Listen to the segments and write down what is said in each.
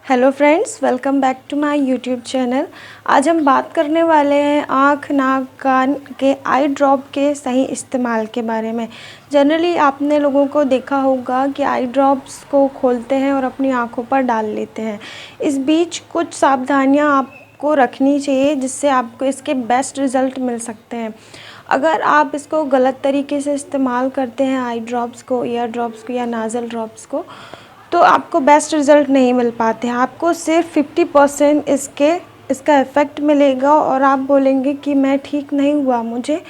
Hello friends, welcome back to my YouTube channel. आज हम बात करने वाले हैं आँख, नाक, कान के आई ड्रॉप के सही इस्तेमाल के बारे में। जनरली आपने लोगों को देखा होगा कि आई ड्रॉप्स को खोलते हैं और अपनी आँखों पर डाल लेते हैं। इस बीच कुछ सावधानियां आपको रखनी चाहिए जिससे आपको इसके बेस्ट रिज़ल्ट मिल सकते हैं। अगर आप इसको गलत तरीके से इस्तेमाल करते हैं, आई ड्रॉप्स को, ईयर ड्रॉप्स को या नाज़ल ड्रॉप्स को, तो आपको बेस्ट रिज़ल्ट नहीं मिल पाते हैं। आपको सिर्फ 50% इसका इफ़ेक्ट मिलेगा और आप बोलेंगे कि मैं ठीक नहीं हुआ, मुझे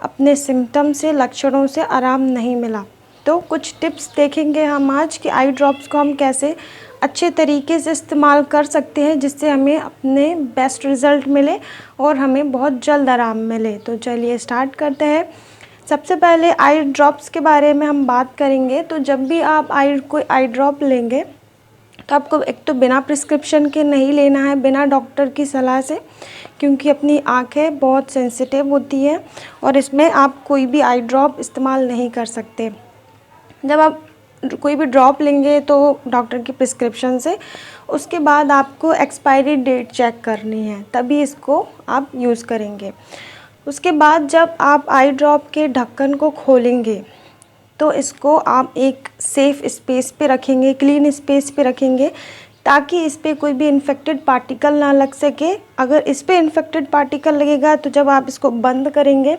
अपने सिम्टम से, लक्षणों से आराम नहीं मिला। तो कुछ टिप्स देखेंगे हम आज कि आई ड्रॉप्स को हम कैसे अच्छे तरीके से इस्तेमाल कर सकते हैं जिससे हमें अपने बेस्ट रिज़ल्ट मिले और हमें बहुत जल्द आराम मिले। तो चलिए स्टार्ट करते हैं। सबसे पहले आई ड्रॉप्स के बारे में हम बात करेंगे। तो जब भी आप कोई आई ड्रॉप लेंगे तो आपको एक तो बिना प्रिस्क्रिप्शन के नहीं लेना है, बिना डॉक्टर की सलाह से, क्योंकि अपनी आँखें बहुत सेंसिटिव होती हैं और इसमें आप कोई भी आई ड्रॉप इस्तेमाल नहीं कर सकते। जब आप कोई भी ड्रॉप लेंगे तो डॉक्टर की प्रिस्क्रिप्शन से, उसके बाद आपको एक्सपायरी डेट चेक करनी है, तभी इसको आप यूज़ करेंगे। उसके बाद जब आप आई ड्रॉप के ढक्कन को खोलेंगे तो इसको आप एक सेफ़ स्पेस पे रखेंगे, क्लीन स्पेस पे रखेंगे, ताकि इस पर कोई भी इन्फेक्टेड पार्टिकल ना लग सके। अगर इस पर इन्फेक्टेड पार्टिकल लगेगा तो जब आप इसको बंद करेंगे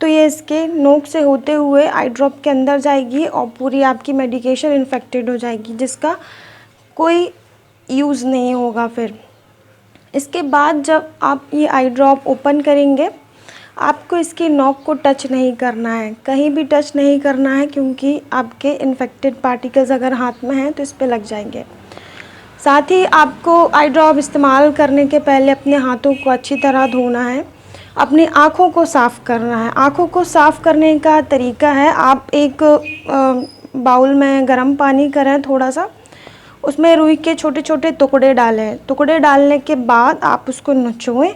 तो ये इसके नोक से होते हुए आई ड्रॉप के अंदर जाएगी और पूरी आपकी मेडिकेशन इन्फेक्टेड हो जाएगी, जिसका कोई यूज़ नहीं होगा फिर। इसके बाद जब आप ये आई ड्रॉप ओपन करेंगे, आपको इसकी नोक को टच नहीं करना है, कहीं भी टच नहीं करना है, क्योंकि आपके इन्फेक्टेड पार्टिकल्स अगर हाथ में हैं तो इस पे लग जाएंगे। साथ ही आपको आई ड्रॉप इस्तेमाल करने के पहले अपने हाथों को अच्छी तरह धोना है, अपनी आँखों को साफ़ करना है। आँखों को साफ़ करने का तरीका है, आप एक बाउल में गर्म पानी करें थोड़ा सा, उसमें रुई के छोटे छोटे टुकड़े डालें। टुकड़े डालने के बाद आप उसको निचोएं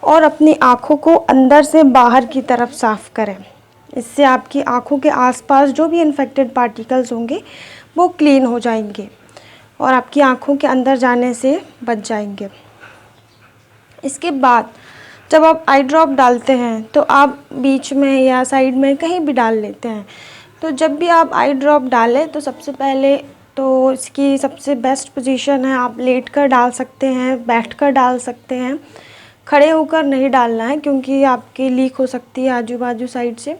और अपनी आँखों को अंदर से बाहर की तरफ साफ़ करें। इससे आपकी आँखों के आसपास जो भी इन्फेक्टेड पार्टिकल्स होंगे वो क्लीन हो जाएंगे और आपकी आँखों के अंदर जाने से बच जाएंगे। इसके बाद जब आप आई ड्रॉप डालते हैं तो आप बीच में या साइड में कहीं भी डाल लेते हैं। तो जब भी आप आई ड्रॉप डालें तो सबसे पहले तो इसकी सबसे बेस्ट पोजीशन है, आप लेट कर डाल सकते हैं, बैठ कर डाल सकते हैं। खड़े होकर नहीं डालना है क्योंकि आपकी लीक हो सकती है आजू बाजू साइड से।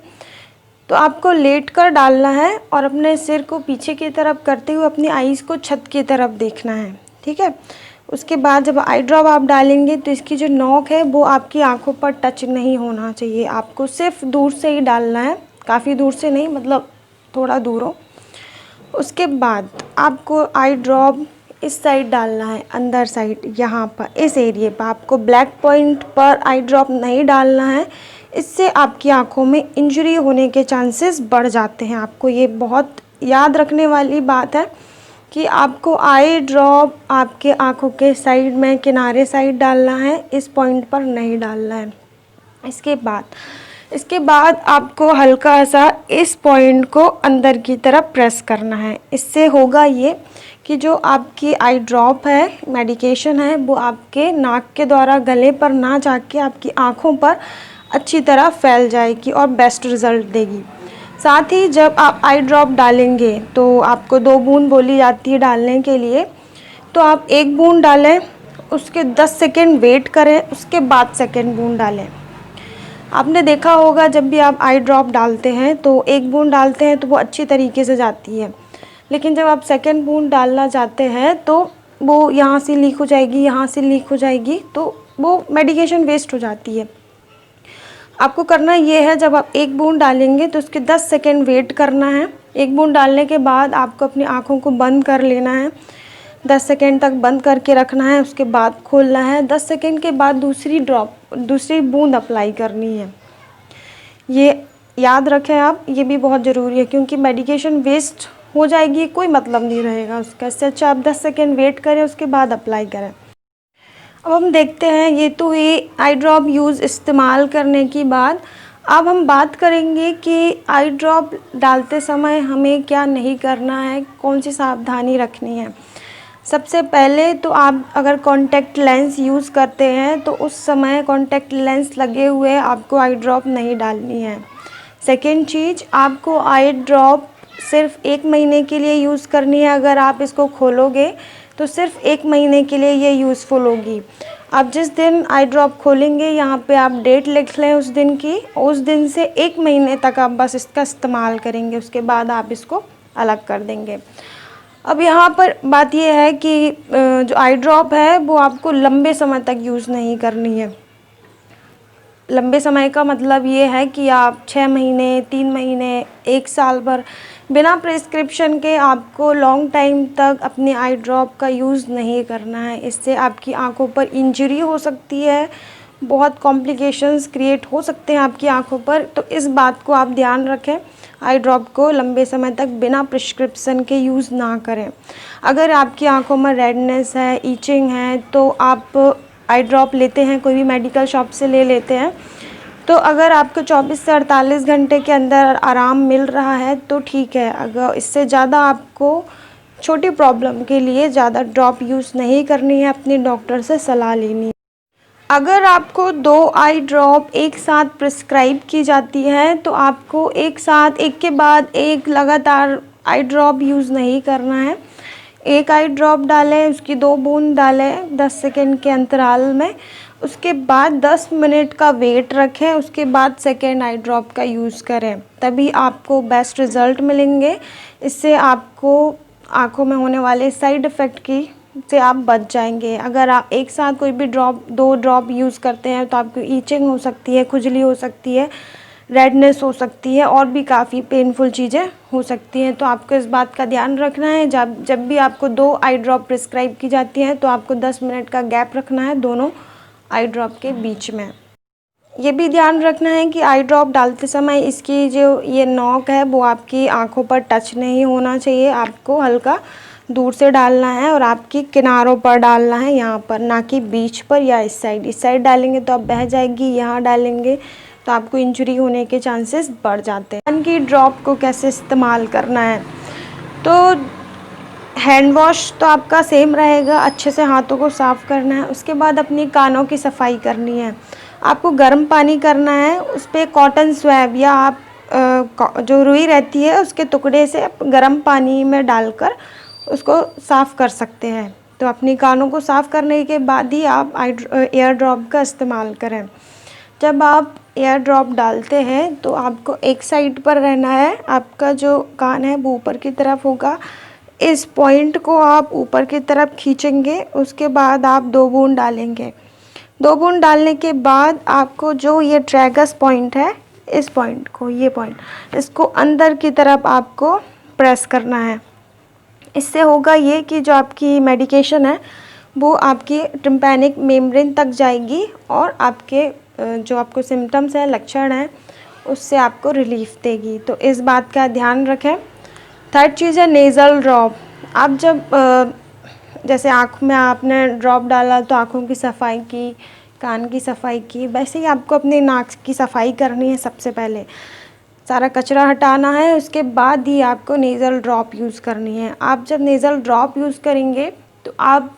तो आपको लेट कर डालना है और अपने सिर को पीछे की तरफ करते हुए अपनी आईज़ को छत की तरफ देखना है, ठीक है। उसके बाद जब आई ड्रॉप आप डालेंगे तो इसकी जो नोक है वो आपकी आंखों पर टच नहीं होना चाहिए। आपको सिर्फ दूर से ही डालना है, काफ़ी दूर से नहीं, मतलब थोड़ा दूर हो। उसके बाद आपको आई ड्रॉप इस साइड डालना है, अंदर साइड, यहाँ पर इस एरिए पर। आपको ब्लैक पॉइंट पर आई ड्रॉप नहीं डालना है, इससे आपकी आंखों में इंजरी होने के चांसेस बढ़ जाते हैं। आपको ये बहुत याद रखने वाली बात है कि आपको आई ड्रॉप आपके आंखों के साइड में, किनारे साइड डालना है, इस पॉइंट पर नहीं डालना है। इसके बाद आपको हल्का सा इस पॉइंट को अंदर की तरफ प्रेस करना है। इससे होगा ये कि जो आपकी आई ड्रॉप है, मेडिकेशन है, वो आपके नाक के द्वारा गले पर ना जाके आपकी आँखों पर अच्छी तरह फैल जाएगी और बेस्ट रिज़ल्ट देगी। साथ ही जब आप आई ड्रॉप डालेंगे तो आपको 2 बूंद बोली जाती है डालने के लिए, तो आप 1 बूंद डालें, उसके 10 सेकेंड वेट करें, उसके बाद सेकेंड बूंद डालें। आपने देखा होगा जब भी आप आई ड्रॉप डालते हैं तो 1 बूंद डालते हैं तो वो अच्छी तरीके से जाती है, लेकिन जब आप सेकेंड बूंद डालना चाहते हैं तो वो यहाँ से लीक हो जाएगी, यहाँ से लीक हो जाएगी, तो वो मेडिकेशन वेस्ट हो जाती है। आपको करना ये है, जब आप 1 बूंद डालेंगे तो उसके 10 सेकेंड वेट करना है। 1 बूंद डालने के बाद आपको अपनी आँखों को बंद कर लेना है, 10 सेकेंड तक बंद करके रखना है, उसके बाद खोलना है। 10 सेकेंड के बाद दूसरी बूंद अप्लाई करनी है। ये याद रखें आप, ये भी बहुत ज़रूरी है, क्योंकि मेडिकेशन वेस्ट हो जाएगी, कोई मतलब नहीं रहेगा उसका। इससे अच्छा आप 10 सेकेंड वेट करें, उसके बाद अप्लाई करें। अब हम देखते हैं, ये तो ये आई ड्रॉप इस्तेमाल करने की बाद। अब हम बात करेंगे कि आई ड्रॉप डालते समय हमें क्या नहीं करना है, कौन सी सावधानी रखनी है। सबसे पहले तो आप अगर कॉन्टैक्ट लेंस यूज़ करते हैं तो उस समय कॉन्टैक्ट लेंस लगे हुए आपको आई ड्रॉप नहीं डालनी है। सेकेंड चीज़, आपको आई ड्रॉप सिर्फ 1 महीने के लिए यूज़ करनी है। अगर आप इसको खोलोगे तो सिर्फ 1 महीने के लिए ये यूज़फुल होगी। आप जिस दिन आई ड्रॉप खोलेंगे यहाँ पे आप डेट लिख लें उस दिन की, उस दिन से 1 महीने तक आप बस इसका इस्तेमाल करेंगे, उसके बाद आप इसको अलग कर देंगे। अब यहाँ पर बात ये है कि जो आई ड्रॉप है वो आपको लंबे समय तक यूज़ नहीं करनी है। लंबे समय का मतलब ये है कि आप 6 महीने, 3 महीने, 1 साल भर बिना प्रिस्क्रिप्शन के आपको लॉन्ग टाइम तक अपने आई ड्रॉप का यूज़ नहीं करना है। इससे आपकी आंखों पर इंजरी हो सकती है, बहुत कॉम्प्लिकेशंस क्रिएट हो सकते हैं आपकी आंखों पर। तो इस बात को आप ध्यान रखें, आई ड्रॉप को लंबे समय तक बिना प्रिस्क्रिप्शन के यूज़ ना करें। अगर आपकी आंखों में रेडनेस है, ईचिंग है, तो आप आई ड्रॉप लेते हैं, कोई भी मेडिकल शॉप से ले लेते हैं, तो अगर आपको 24 से 48 घंटे के अंदर आराम मिल रहा है तो ठीक है। अगर इससे ज़्यादा आपको छोटी प्रॉब्लम के लिए ज़्यादा ड्रॉप यूज़ नहीं करनी है, अपने डॉक्टर से सलाह लेनी है। अगर आपको 2 आई ड्रॉप एक साथ प्रिस्क्राइब की जाती है तो आपको एक साथ एक के बाद एक लगातार आई ड्रॉप यूज़ नहीं करना है। एक आई ड्रॉप डालें, उसकी 2 बूंद डालें 10 सेकेंड के अंतराल में, उसके बाद 10 मिनट का वेट रखें, उसके बाद सेकेंड आई ड्रॉप का यूज़ करें, तभी आपको बेस्ट रिज़ल्ट मिलेंगे। इससे आपको आँखों में होने वाले साइड इफ़ेक्ट की से आप बच जाएंगे। अगर आप एक साथ कोई भी 2 ड्रॉप यूज़ करते हैं तो आपको ईचिंग हो सकती है, खुजली हो सकती है, रेडनेस हो सकती है और भी काफ़ी पेनफुल चीज़ें हो सकती हैं। तो आपको इस बात का ध्यान रखना है, जब भी आपको 2 आई ड्रॉप प्रिस्क्राइब की जाती है तो आपको 10 मिनट का गैप रखना है दोनों आई ड्रॉप के बीच में। ये भी ध्यान रखना है कि आई ड्रॉप डालते समय इसकी जो ये नोक है वो आपकी आंखों पर टच नहीं होना चाहिए, आपको हल्का दूर से डालना है और आपकी किनारों पर डालना है, यहाँ पर, ना कि बीच पर या इस साइड। इस साइड डालेंगे तो आप बह जाएगी, यहाँ डालेंगे तो आपको इंजरी होने के चांसेस बढ़ जाते हैं। कान की ड्रॉप को कैसे इस्तेमाल करना है, तो हैंड वॉश तो आपका सेम रहेगा, अच्छे से हाथों को साफ़ करना है। उसके बाद अपनी कानों की सफाई करनी है। आपको गर्म पानी करना है, उस पर कॉटन स्वैब या आप जो रुई रहती है उसके टुकड़े से गर्म पानी में डालकर उसको साफ़ कर सकते हैं। तो अपनी कानों को साफ़ करने के बाद ही आप एयर ड्रॉप का इस्तेमाल करें। जब आप एयर ड्रॉप डालते हैं तो आपको एक साइड पर रहना है, आपका जो कान है वो ऊपर की तरफ होगा। इस पॉइंट को आप ऊपर की तरफ खींचेंगे, उसके बाद आप 2 बूंद डालेंगे। 2 बूंद डालने के बाद आपको जो ये ट्रैगस पॉइंट है, इस पॉइंट को, ये पॉइंट, इसको अंदर की तरफ आपको प्रेस करना है। इससे होगा ये कि जो आपकी मेडिकेशन है वो आपकी टिम्पैनिक मेम्ब्रेन तक जाएगी और आपके जो आपको सिम्टम्स हैं, लक्षण हैं, उससे आपको रिलीफ देगी। तो इस बात का ध्यान रखें। थर्ड चीज़ है नेज़ल ड्रॉप। आप जब जैसे आँख में आपने ड्रॉप डाला तो आँखों की सफाई की, कान की सफाई की, वैसे ही आपको अपने नाक की सफाई करनी है। सबसे पहले सारा कचरा हटाना है, उसके बाद ही आपको नेज़ल ड्रॉप यूज़ करनी है। आप जब नेज़ल ड्रॉप यूज़ करेंगे तो आप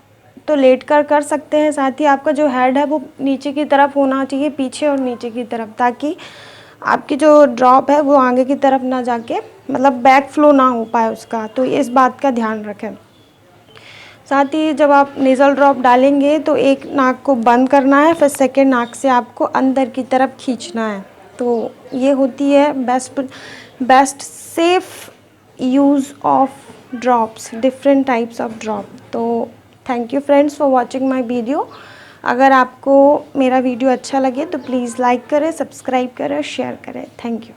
तो लेट कर सकते हैं, साथ ही आपका जो हेड है वो नीचे की तरफ होना चाहिए, पीछे और नीचे की तरफ, ताकि आपकी जो ड्रॉप है वो आगे की तरफ ना जाके, मतलब बैक फ्लो ना हो पाए उसका। तो इस बात का ध्यान रखें। साथ ही जब आप नेज़ल ड्रॉप डालेंगे तो एक नाक को बंद करना है, फिर सेकेंड नाक से आपको अंदर की तरफ खींचना है। तो ये होती है best safe use of drops, different types of drop. तो thank you friends for watching my video. अगर आपको मेरा वीडियो अच्छा लगे तो प्लीज़ लाइक करें, सब्सक्राइब करें, शेयर करें। Thank you.